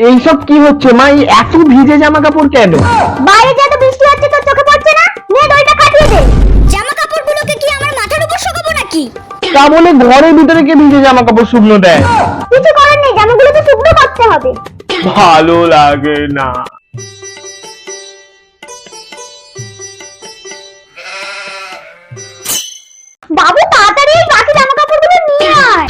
এইসব কি হচ্ছে মা? এই এত ভিজে জামা কাপড় কেন? বাইরে যে এত বৃষ্টি হচ্ছে তোর চোখে পড়ছে না? নে দড়িটা কাটিয়ে দে। জামা কাপড়গুলোকে কি আমার মাথার উপর শুকাবো নাকি? তা বলে ঘরের ভিতরে কে ভিজে জামা কাপড় শুকনো দেয়? কিছু করার নেই, জামাগুলোকে শুকনো করতে হবে। ভালো লাগে না। বাবু তাড়াতাড়ি এই বাকি জামা কাপড়গুলো নিয়ে আয়।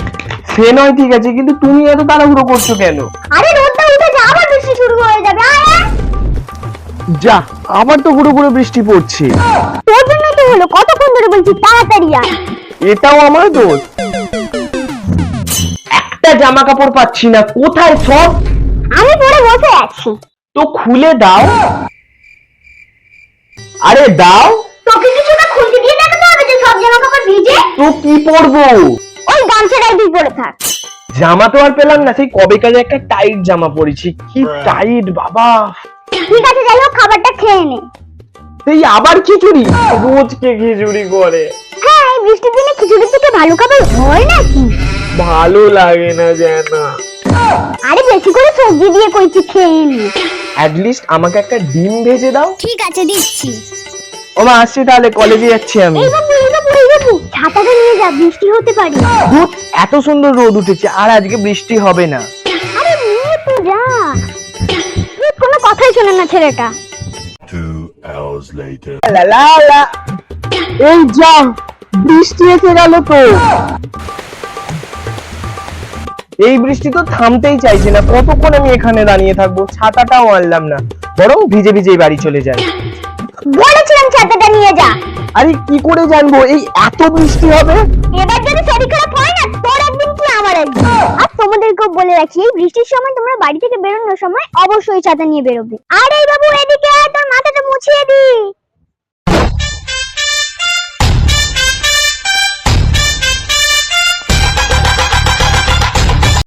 সে নয় ঠিক আছে, কিন্তু তুমি এত তাড়াহুড়ো করছো কেন? আরে রোদটা উঠে যা, আবার বৃষ্টি শুরু হয়ে যাবে। আয় আয়। যা, আবার তো পুরো পুরো বৃষ্টি পড়ছে। তোর জন্যই তো হলো, কতক্ষণ ধরে বলছি তাড়াতাড়ি আয়। এটাও আমার দোষ। একটা জামা কাপড় পাচ্ছি না, কোথায় সব? আমি পরে বসে আছি। তো খুলে দাও। আরে দাও। তোকে কিছুটা খুলতে দিয়ে দেখাতে হবে যে সব জামা কাপড় ভিজে। তো কি পরবো? ওই গামছাটাই তুই পরে থাক। জামা তো আর পেলাম না, সেই কবে কাজে একটা টাইট জামা পরেছি। কি টাইট বাবা। ঠিক আছে, যাই হোক খাবারটা খেয়ে নে। সেই আবার খিচুড়ি? রোজ কে খিচুড়ি করে? হ্যাঁ, এই বৃষ্টির দিনে খিচুড়ি থেকে ভালো খাবার হয় নাকি? ভালো লাগে না যেন। আরে বেশি করে সবজি দিয়ে কইছি, খেয়ে নি। লিস্ট আমাকে একটা ডিম ভেজে দাও। ঠিক আছে, দিচ্ছি। ও মা, আসছি তাহলে, কলেজে যাচ্ছি আমি। এই বাবু ছাতাটা নিয়ে যা, বৃষ্টি হতে পারে। ধুৎ, এত সুন্দর রোদ উঠেছে, আর আজকে বৃষ্টি হবে না। আরে নিয়ে তো যা। কোনো কথাই শোনে না ছেলেটা। 2 hours later. লা লা লা। এই যা, বৃষ্টি এসে গেল তো। এই বৃষ্টি তো থামতেই চাইছে না, কতক্ষণ আমি এখানে দাঁড়িয়ে থাকবো? ছাতাটাও আনলাম না, বরং ভিজে ভিজেই বাড়ি চলে যাই। বলেছিলাম ছাতাটা নিয়ে যা। আরে কি করে জানবো এই এত বৃষ্টি হবে? এবার যদি শরীর খারাপ হয় না, তোর একদিন কি আমার একদিন। আর তোমাদেরকেও বলে রাখি, এই বৃষ্টির সময় তোমরা বাড়ি থেকে বেরোনোর সময় অবশ্যই ছাতা নিয়ে বেরোবে। আর এই বাবু এদিকে আয়, তোর মাথা